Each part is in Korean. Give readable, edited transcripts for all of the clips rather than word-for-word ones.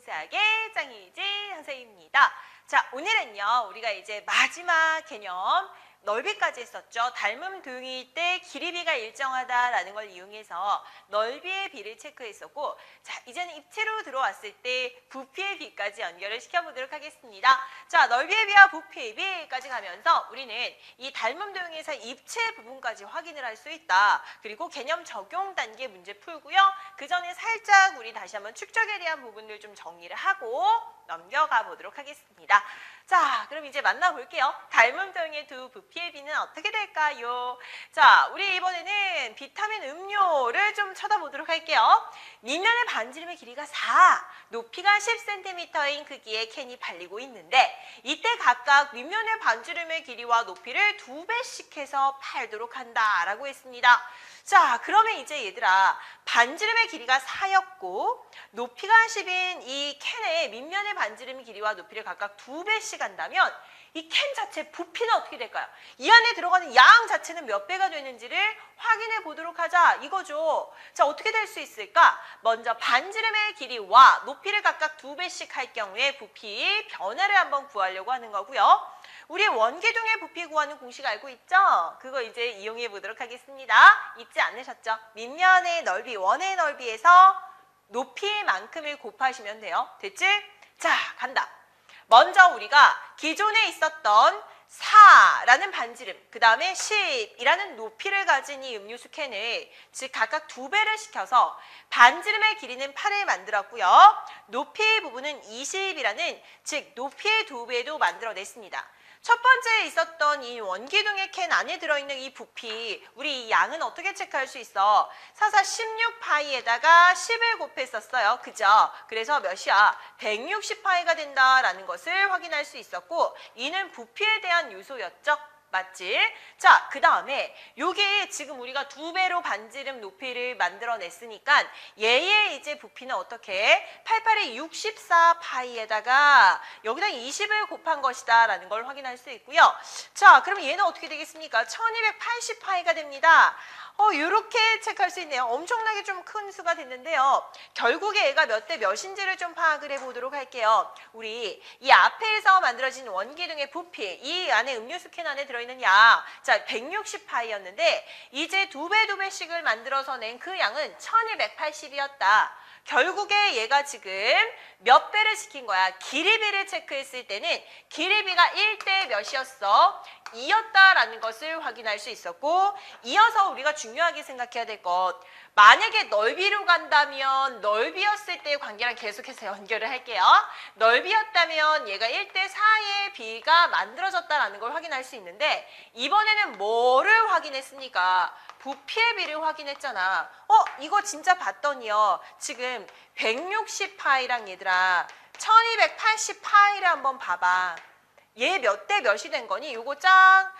구수하게 짱이지 선생님입니다. 자, 오늘은요, 우리가 이제 마지막 개념 넓이까지 했었죠. 닮음 도형일 때 길이비가 일정하다라는 걸 이용해서 넓이의 비를 체크했었고, 자, 이제는 입체로 들어왔을 때 부피의 비까지 연결을 시켜보도록 하겠습니다. 자, 넓이의 비와 부피의 비까지 가면서 우리는 이 닮음 도형에서 입체 부분까지 확인을 할 수 있다. 그리고 개념 적용 단계 문제 풀고요. 그 전에 살짝 우리 다시 한번 축적에 대한 부분들 좀 정리를 하고 넘겨가 보도록 하겠습니다. 자, 그럼 이제 만나볼게요. 닮음 도형의 두 부피의 비는 어떻게 될까요? 자, 우리 이번에는 비타민 음료를 좀 쳐다보도록 할게요. 밑면의 반지름의 길이가 4, 높이가 10cm인 크기의 캔이 팔리고 있는데 이때 각각 밑면의 반지름의 길이와 높이를 2배씩 해서 팔도록 한다라고 했습니다. 자, 그러면 이제 얘들아, 반지름의 길이가 4였고 높이가 10인 이 캔의 밑면의 반지름 길이와 높이를 각각 2배씩 한다면 이 캔 자체 부피는 어떻게 될까요? 이 안에 들어가는 양 자체는 몇 배가 되는지를 확인해 보도록 하자 이거죠. 자, 어떻게 될 수 있을까? 먼저 반지름의 길이와 높이를 각각 2배씩 할 경우에 부피 변화를 한번 구하려고 하는 거고요. 우리 원기둥의 부피 구하는 공식 알고 있죠? 그거 이제 이용해 보도록 하겠습니다. 잊지 않으셨죠? 밑면의 넓이, 원의 넓이에서 높이만큼을 곱하시면 돼요. 됐지? 자, 간다. 먼저 우리가 기존에 있었던 4라는 반지름, 그 다음에 10이라는 높이를 가진 이 음료수 캔을 즉 각각 2배를 시켜서 반지름의 길이는 8을 만들었고요. 높이 부분은 20이라는 즉 높이의 2배도 만들어냈습니다. 첫 번째에 있었던 이 원기둥의 캔 안에 들어있는 이 부피, 우리 이 양은 어떻게 체크할 수 있어? 4, 16파이에다가 10을 곱했었어요. 그죠? 그래서 몇이야? 160파이가 된다라는 것을 확인할 수 있었고, 이는 부피에 대한 요소였죠? 맞지? 자, 그 다음에 요게 지금 우리가 2배로 반지름 높이를 만들어냈으니까 얘의 이제 부피는 어떻게? 88의 64파이에다가 여기다 20을 곱한 것이다 라는 걸 확인할 수 있고요. 자, 그럼 얘는 어떻게 되겠습니까? 1280파이가 됩니다. 요렇게 체크할 수 있네요. 엄청나게 좀 큰 수가 됐는데요. 결국에 얘가 몇 대 몇인지를 좀 파악을 해보도록 할게요. 우리 이 앞에서 만들어진 원기둥의 부피, 이 안에 음료수 캔 안에 들어있는 양, 자 160파이였는데 이제 2배씩을 만들어서 낸 그 양은 1280이었다. 결국에 얘가 지금 몇 배를 시킨 거야? 길이비를 체크했을 때는 길이비가 1대 몇이었어? 2였다라는 것을 확인할 수 있었고, 이어서 우리가 중요하게 생각해야 될 것, 만약에 넓이로 간다면 넓이였을 때의 관계랑 계속해서 연결을 할게요. 넓이였다면 얘가 1대 4의 비가 만들어졌다라는 걸 확인할 수 있는데 이번에는 뭐를 확인했습니까? 부피의 비를 확인했잖아. 이거 진짜 봤더니요. 지금 160파이랑 얘들아 1280파이를 한번 봐봐. 얘 몇 대 몇이 된 거니? 요거 쫙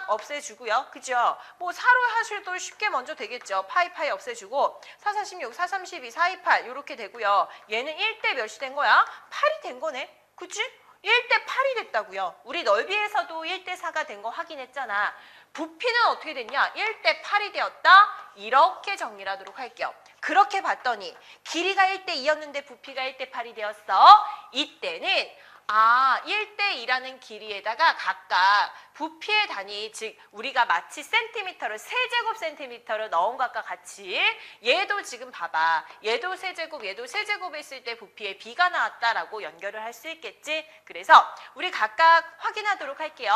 없애주고요. 그죠? 뭐 4로 하셔도 쉽게 먼저 되겠죠. 파이 없애주고 4, 46, 4, 32, 4, 28 이렇게 되고요. 얘는 1대 몇이 된 거야? 8이 된 거네. 그치? 1대 8이 됐다고요. 우리 넓이에서도 1대 4가 된 거 확인했잖아. 부피는 어떻게 됐냐? 1대 8이 되었다. 이렇게 정리를 하도록 할게요. 그렇게 봤더니 길이가 1대 2였는데 부피가 1대 8이 되었어. 이때는 1대 2라는 길이에다가 각각 부피의 단위, 즉 우리가 마치 센티미터를 세제곱 센티미터로 넣은 것과 같이 얘도 지금 봐봐. 얘도 세제곱, 얘도 세제곱 했을 때 부피의 비가 나왔다라고 연결을 할 수 있겠지? 그래서 우리 각각 확인하도록 할게요.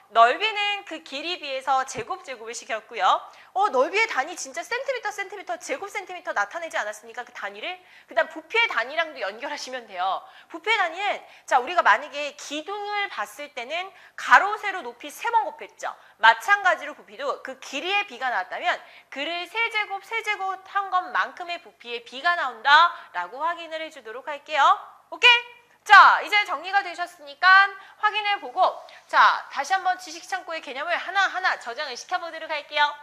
넓이는 그 길이 비해서 제곱을 시켰고요. 넓이의 단위 진짜 센티미터, 제곱 센티미터 나타내지 않았습니까? 그 단위를? 그 다음 부피의 단위랑도 연결하시면 돼요. 부피의 단위는 자 우리가 만약에 기둥을 봤을 때는 가로, 세로, 높이 3번 곱했죠. 마찬가지로 부피도 그 길이의 비가 나왔다면 그를 세제곱 한 것만큼의 부피의 비가 나온다라고 확인을 해주도록 할게요. 오케이? 자, 이제 정리가 되셨으니까 확인해보고 자, 다시 한번 지식창고의 개념을 하나하나 저장을 시켜보도록 할게요.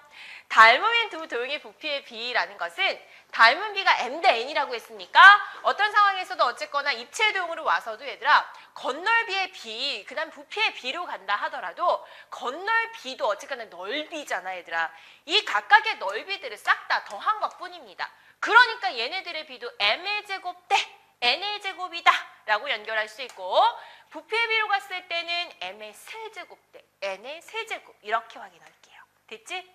닮음인 두 도형의 부피의 비라는 것은 닮은 비가 m 대 n이라고 했으니까 어떤 상황에서도 어쨌거나 입체 도형으로 와서도 얘들아 겉넓이의 비, 그 다음 부피의 비로 간다 하더라도 겉넓이도 어쨌거나 넓이잖아 얘들아. 이 각각의 넓이들을 싹 다 더한 것 뿐입니다. 그러니까 얘네들의 비도 m의 제곱 대 n의 제곱 N제곱이다 라고 연결할 수 있고 부피의 비로 갔을 때는 M의 세제곱 대 N의 세제곱 이렇게 확인할게요. 됐지?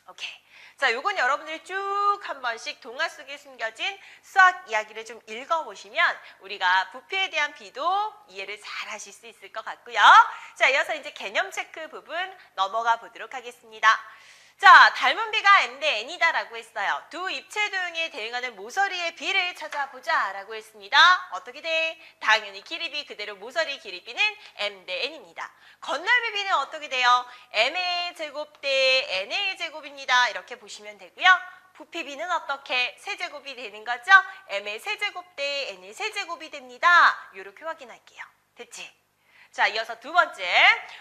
오케이. 자, 요건 여러분들이 쭉 한 번씩 동화 속에 숨겨진 수학 이야기를 좀 읽어보시면 우리가 부피에 대한 비도 이해를 잘 하실 수 있을 것 같고요. 자, 이어서 이제 개념 체크 부분 넘어가 보도록 하겠습니다. 자, 닮은 비가 M 대 N이다 라고 했어요. 두 입체 도형에 대응하는 모서리의 비를 찾아보자 라고 했습니다. 어떻게 돼? 당연히 길이 비 그대로 모서리 길이 비는 M 대 N입니다. 건널비 비는 어떻게 돼요? M의 제곱 대 N의 제곱입니다. 이렇게 보시면 되고요. 부피 비는 어떻게? 세제곱이 되는 거죠? M의 세제곱 대 N의 세제곱이 됩니다. 이렇게 확인할게요. 됐지? 자, 이어서 두 번째,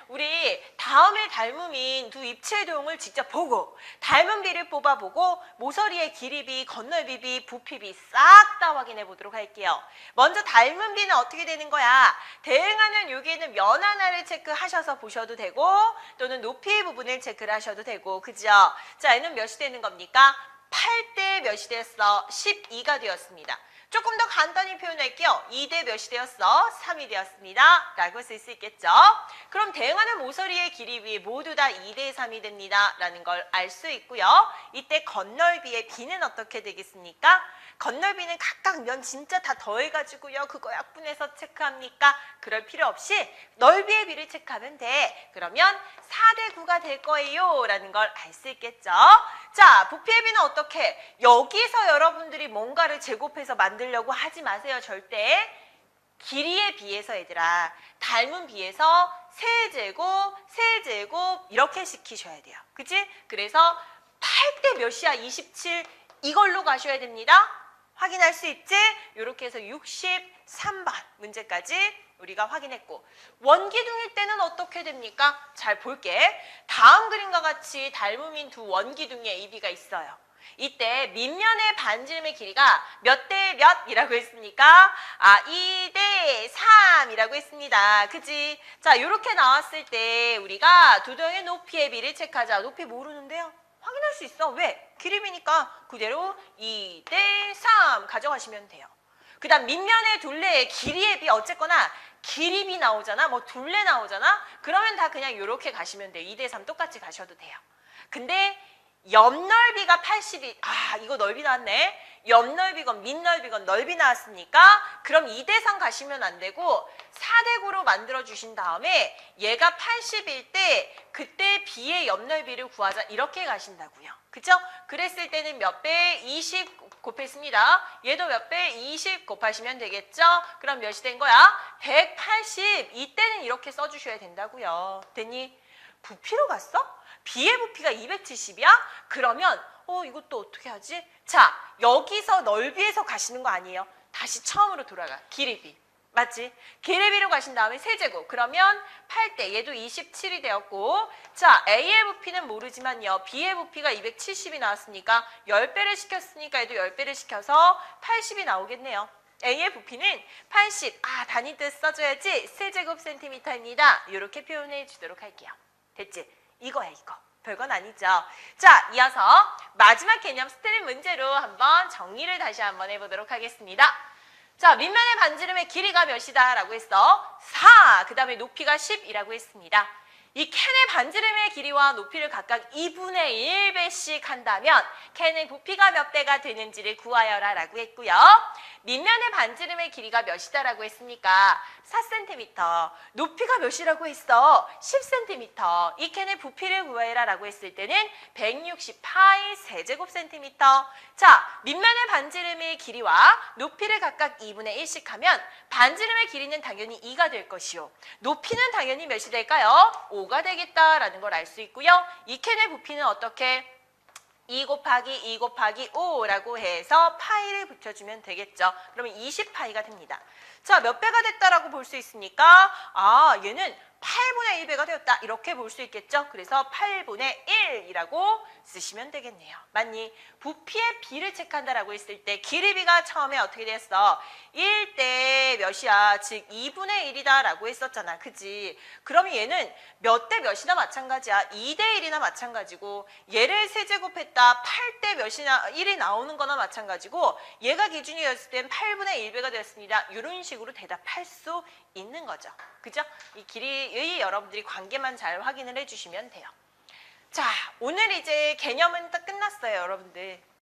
우리 다음에 닮음인 두 입체 도형을 직접 보고 닮은 비를 뽑아보고 모서리의 길이 비, 건널비 비, 부피 비 싹 다 확인해 보도록 할게요. 먼저 닮은 비는 어떻게 되는 거야? 대응하는 여기에는 면 하나를 체크하셔서 보셔도 되고 또는 높이 부분을 체크를 하셔도 되고 그죠? 자, 얘는 몇이 되는 겁니까? 8대 몇이 되었어? 12가 되었습니다. 조금 더 간단히 표현할게요. 2대 몇이 되었어? 3이 되었습니다. 라고 쓸 수 있겠죠. 그럼 대응하는 모서리의 길이 비 모두 다 2대 3이 됩니다. 라는 걸 알 수 있고요. 이때 건널비의 비는 어떻게 되겠습니까? 건널비는 각각 면 진짜 다 더해가지고요. 그거 약분해서 체크합니까? 그럴 필요 없이 넓이의 비를 체크하면 돼. 그러면 4대 9가 될 거예요. 라는 걸 알 수 있겠죠. 자, 부피의 비는 어떻게? 여기서 여러분들이 뭔가를 제곱해서 만들려고 하지 마세요. 절대. 길이에 비해서 얘들아. 닮은 비해서 세제곱, 세제곱 이렇게 시키셔야 돼요. 그치? 그래서 8대 몇이야? 27 이걸로 가셔야 됩니다. 확인할 수 있지? 이렇게 해서 63번 문제까지 우리가 확인했고 원기둥일 때는 어떻게 됩니까? 잘 볼게. 다음 그림과 같이 닮음인 두 원기둥의 AB가 있어요. 이때 밑면의 반지름의 길이가 몇 대 몇이라고 했습니까? 2대 3이라고 했습니다. 그지? 자, 이렇게 나왔을 때 우리가 두 도형의 높이의 비를 체크하자. 높이 모르는데요? 확인할 수 있어. 왜? 길이비니까 그대로 2대 3 가져가시면 돼요. 그 다음 밑면의 둘레의 길이의 비 어쨌거나 길이비 나오잖아. 뭐 둘레 나오잖아. 그러면 다 그냥 이렇게 가시면 돼요. 2대 3 똑같이 가셔도 돼요. 근데 옆넓이가 80이 이거 넓이 나왔네. 옆넓이건 밑넓이건 넓이 나왔으니까 그럼 2대 3 가시면 안 되고 4대 9로 만들어 주신 다음에 얘가 80일 때 그때 B의 옆넓이를 구하자 이렇게 가신다고요. 그쵸? 그랬을 때는 몇 배? 20 곱했습니다. 얘도 몇 배? 20 곱하시면 되겠죠? 그럼 몇이 된 거야? 180. 이때는 이렇게 써주셔야 된다고요. 됐니? 부피로 갔어? B의 부피가 270이야? 그러면 이것도 어떻게 하지? 자, 여기서 넓이에서 가시는 거 아니에요? 다시 처음으로 돌아가. 길이 B. 맞지? 길이 B로 가신 다음에 세제곱. 그러면 8대. 얘도 27이 되었고 자, A의 부피는 모르지만요. B의 부피가 270이 나왔으니까 10배를 시켰으니까 얘도 10배를 시켜서 80이 나오겠네요. A의 부피는 80. 단위 뜻 써줘야지. 세제곱 센티미터입니다. 이렇게 표현해 주도록 할게요. 됐지? 이거야 이거. 별건 아니죠. 자, 이어서 마지막 개념 스트림 문제로 한번 정리를 다시 한번 해보도록 하겠습니다. 자, 밑면의 반지름의 길이가 몇이다 라고 했어? 4. 그 다음에 높이가 10이라고 했습니다. 이 캔의 반지름의 길이와 높이를 각각 2분의 1배씩 한다면 캔의 부피가 몇 배가 되는지를 구하여라 라고 했고요. 밑면의 반지름의 길이가 몇이다 라고 했습니까? 4cm. 높이가 몇이라고 했어? 10cm. 이 캔의 부피를 구해라 라고 했을 때는 160파이 세제곱 센티미터. 자, 밑면의 반지름의 길이와 높이를 각각 2분의 1씩 하면 반지름의 길이는 당연히 2가 될 것이요. 높이는 당연히 몇이 될까요? 5가 되겠다라는 걸 알 수 있고요. 이 캔의 부피는 어떻게? 2 곱하기 2 곱하기 5라고 해서 파이를 붙여주면 되겠죠. 그러면 20파이가 됩니다. 자, 몇 배가 됐다라고 볼 수 있습니까? 얘는 8분의 1배가 되었다. 이렇게 볼 수 있겠죠. 그래서 8분의 1이라고 쓰시면 되겠네요. 맞니? 부피의 비를 체크한다라고 했을 때 길이비가 처음에 어떻게 됐어? 1대 몇이야? 즉 2분의 1이다라고 했었잖아. 그지? 그럼 얘는 몇 대 몇이나 마찬가지야? 2대 1이나 마찬가지고 얘를 세제곱했다 8대 몇이나 1이 나오는 거나 마찬가지고 얘가 기준이었을 땐 8분의 1배가 되었습니다. 이런 식으로 대답할 수 있는 거죠. 그죠? 이 길이의 여러분들이 관계만 잘 확인을 해주시면 돼요. 자, 오늘 이제 개념은 딱 끝났어요, 여러분들.